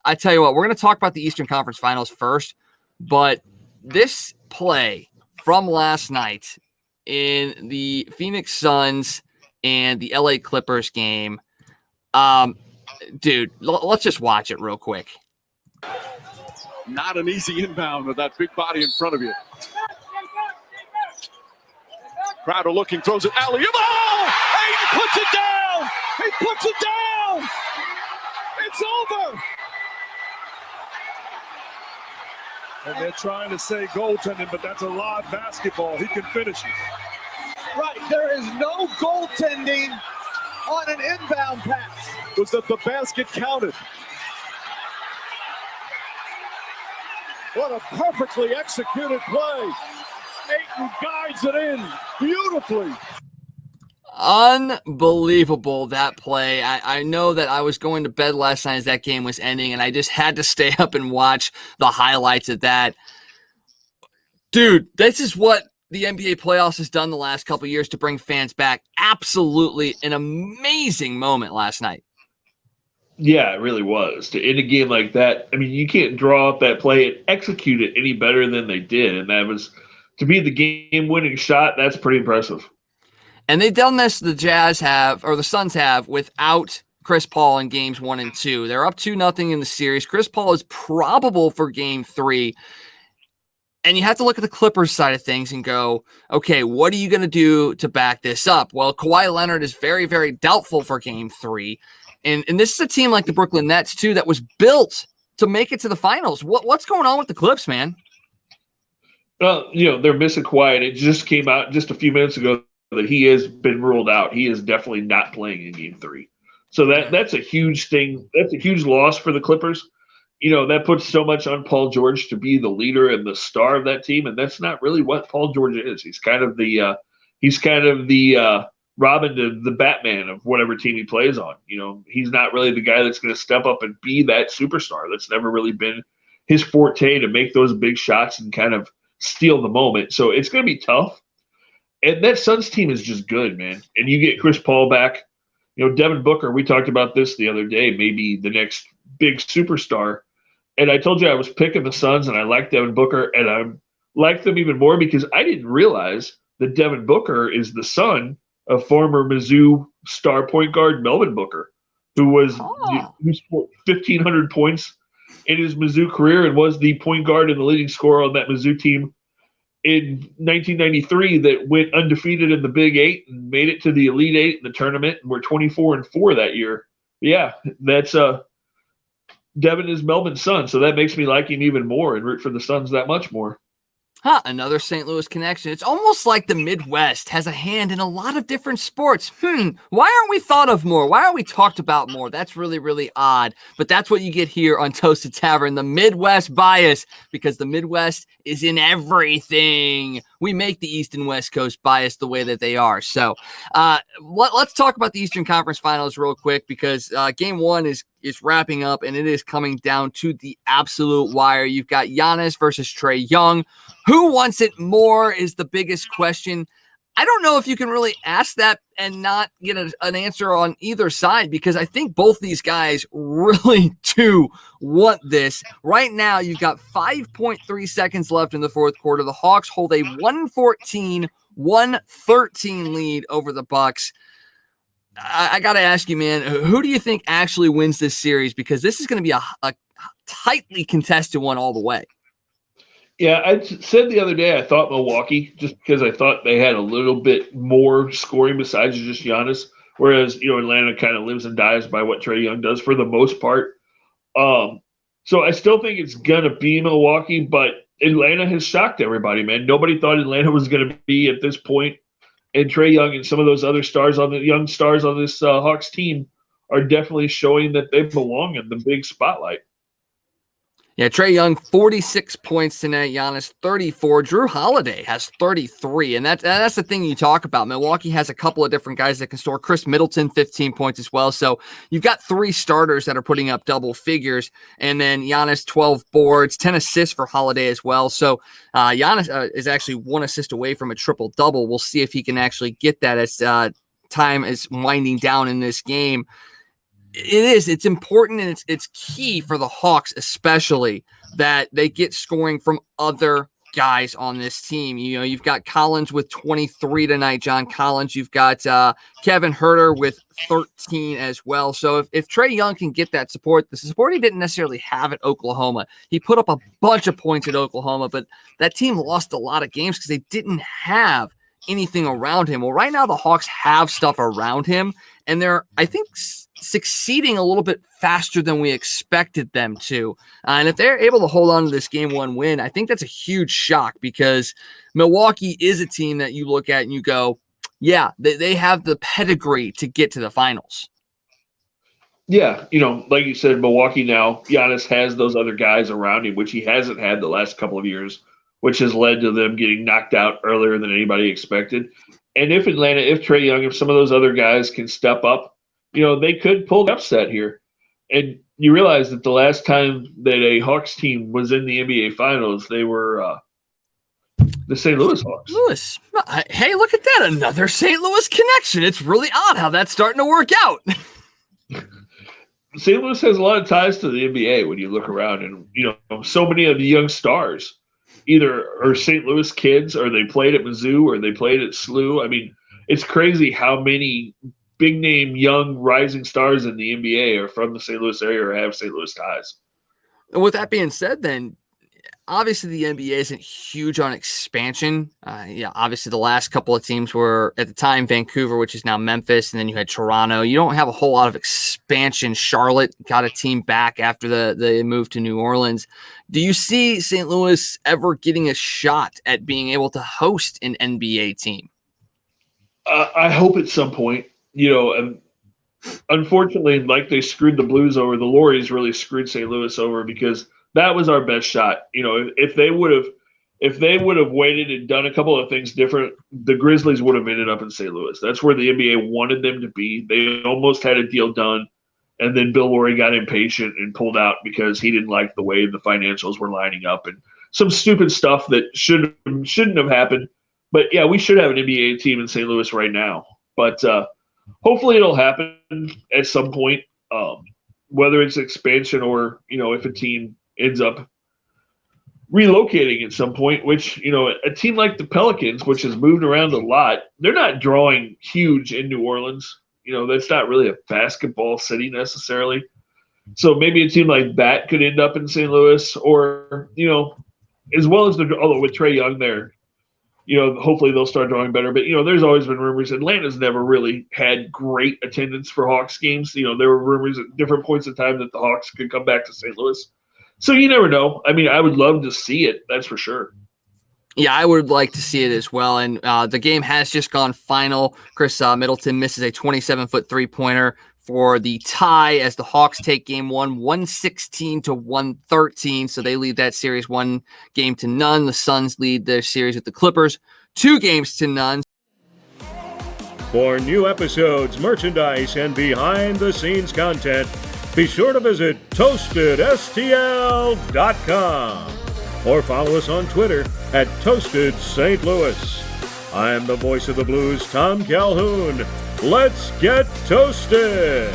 I tell you what, we're going to talk about the Eastern Conference Finals first, but this play from last night in the Phoenix Suns and the LA Clippers game, dude, let's just watch it real quick. Not an easy inbound with that big body in front of you. Crowder looking, throws it alley. Oh! He puts it down! He puts it down! It's over! And they're trying to say goaltending, but that's a live basketball. He can finish it. Right, there is no goaltending on an inbound pass. Was that the basket counted? What a perfectly executed play. Ayton guides it in beautifully. Unbelievable, that play. I know that I was going to bed last night as that game was ending, and I just had to stay up and watch the highlights of that. Dude, this is what the NBA playoffs has done the last couple of years to bring fans back. Absolutely an amazing moment last night. Yeah, it really was. In a game like that, I mean, you can't draw up that play and execute it any better than they did. And that was, to be the game-winning shot, that's pretty impressive. And they've done this, the Suns have, without Chris Paul in games 1 and 2. They're up 2-0 in the series. Chris Paul is probable for game 3. And you have to look at the Clippers side of things and go, okay, what are you going to do to back this up? Well, Kawhi Leonard is very, very doubtful for game 3. And this is a team like the Brooklyn Nets, too, that was built to make it to the finals. What's going on with the Clips, man? Well, they're missing Kawhi, and it just came out just a few minutes ago that he has been ruled out. He is definitely not playing in game 3. So that's a huge thing. That's a huge loss for the Clippers. That puts so much on Paul George to be the leader and the star of that team, and that's not really what Paul George is. He's kind of the Robin to the Batman of whatever team he plays on. He's not really the guy that's going to step up and be that superstar. That's never really been his forte, to make those big shots and kind of steal the moment. So it's going to be tough. And that Suns team is just good, man. And you get Chris Paul back. Devin Booker, we talked about this the other day, maybe the next big superstar. And I told you I was picking the Suns, and I like Devin Booker, and I like them even more because I didn't realize that Devin Booker is the son of former Mizzou star point guard Melvin Booker, who scored 1,500 points in his Mizzou career and was the point guard and the leading scorer on that Mizzou team in 1993 that went undefeated in the Big 8 and made it to the Elite 8 in the tournament, and were 24-4 that year. Yeah, that's Devin is Melvin's son, so that makes me like him even more and root for the Suns that much more. Another St. Louis connection. It's almost like the Midwest has a hand in a lot of different sports. Why aren't we thought of more? Why aren't we talked about more? That's really, really odd. But that's what you get here on Toasted Tavern, the Midwest bias, because the Midwest is in everything. We make the East and West Coast bias the way that they are. So let's talk about the Eastern Conference Finals real quick, because game 1 is wrapping up, and it is coming down to the absolute wire. You've got Giannis versus Trae Young. Who wants it more is the biggest question. I don't know if you can really ask that and not get an answer on either side, because I think both these guys really do want this. Right now, you've got 5.3 seconds left in the fourth quarter. The Hawks hold a 114-113 lead over the Bucks. I got to ask you, man, who do you think actually wins this series? Because this is going to be a tightly contested one all the way. Yeah, I said the other day I thought Milwaukee, just because I thought they had a little bit more scoring besides just Giannis, whereas Atlanta kind of lives and dies by what Trae Young does for the most part. So I still think it's gonna be Milwaukee, but Atlanta has shocked everybody, man. Nobody thought Atlanta was gonna be at this point, and Trae Young and some of those other young stars on this Hawks team are definitely showing that they belong in the big spotlight. Yeah, Trae Young, 46 points tonight. Giannis, 34. Drew Holiday has 33. And that's the thing you talk about. Milwaukee has a couple of different guys that can score. Chris Middleton, 15 points as well. So you've got 3 starters that are putting up double figures. And then Giannis, 12 boards, 10 assists for Holiday as well. So Giannis is actually 1 assist away from a triple-double. We'll see if he can actually get that as time is winding down in this game. It is. It's important, and it's key for the Hawks, especially that they get scoring from other guys on this team. You know, you've got Collins with 23 tonight, John Collins. You've got Kevin Huerter with 13 as well. So if Trae Young can get that support, the support he didn't necessarily have at Oklahoma. He put up a bunch of points at Oklahoma, but that team lost a lot of games because they didn't have anything around him. Well, right now the Hawks have stuff around him, and they're, I think, succeeding a little bit faster than we expected them to. And if they're able to hold on to this game one win, I think that's a huge shock, because Milwaukee is a team that you look at and you go, yeah, they have the pedigree to get to the finals. Yeah, you know, like you said, Milwaukee now, Giannis has those other guys around him, which he hasn't had the last couple of years, which has led to them getting knocked out earlier than anybody expected. And if Trae Young, if some of those other guys can step up, you know, they could pull the upset here. And you realize that the last time that a Hawks team was in the NBA Finals, they were the St. Louis Hawks. Louis. Hey, look at that. Another St. Louis connection. It's really odd how that's starting to work out. St. Louis has a lot of ties to the NBA when you look around, and, you know, so many of the young stars either are St. Louis kids, or they played at Mizzou, or they played at SLU. I mean, it's crazy how many big name young rising stars in the NBA are from the St. Louis area or have St. Louis ties. And with that being said, then obviously the NBA isn't huge on expansion. Obviously the last couple of teams were at the time Vancouver, which is now Memphis, and then you had Toronto. You don't have a whole lot of expansion. Charlotte got a team back after the move to New Orleans. Do you see St. Louis ever getting a shot at being able to host an NBA team? I hope at some point. You know, and unfortunately, like they screwed the Blues over, the Lorries really screwed St. Louis over, because that was our best shot. You know, if they would have waited and done a couple of things different, the Grizzlies would have ended up in St. Louis. That's where the NBA wanted them to be. They almost had a deal done, and then Bill Laurie got impatient and pulled out because he didn't like the way the financials were lining up and some stupid stuff that shouldn't have happened. But yeah, we should have an NBA team in St. Louis right now. But hopefully it'll happen at some point, whether it's expansion or, you know, if a team ends up relocating at some point, which, you know, a team like the Pelicans, which has moved around a lot, they're not drawing huge in New Orleans. You know, that's not really a basketball city necessarily. So maybe a team like that could end up in St. Louis, or, you know, as well as although with Trae Young there, you know, hopefully they'll start drawing better. But, you know, there's always been rumors. Atlanta's never really had great attendance for Hawks games. You know, there were rumors at different points in time that the Hawks could come back to St. Louis. So you never know. I mean, I would love to see it. That's for sure. Yeah, I would like to see it as well. And the game has just gone final. Chris Middleton misses a 27-foot three-pointer for the tie as the Hawks take game one, 116-113. So they lead that series 1-0. The Suns lead their series with the Clippers 2-0. For new episodes, merchandise, and behind-the-scenes content, be sure to visit ToastedSTL.com or follow us on Twitter at Toasted St. Louis. I'm the voice of the Blues, Tom Calhoun. Let's get toasted!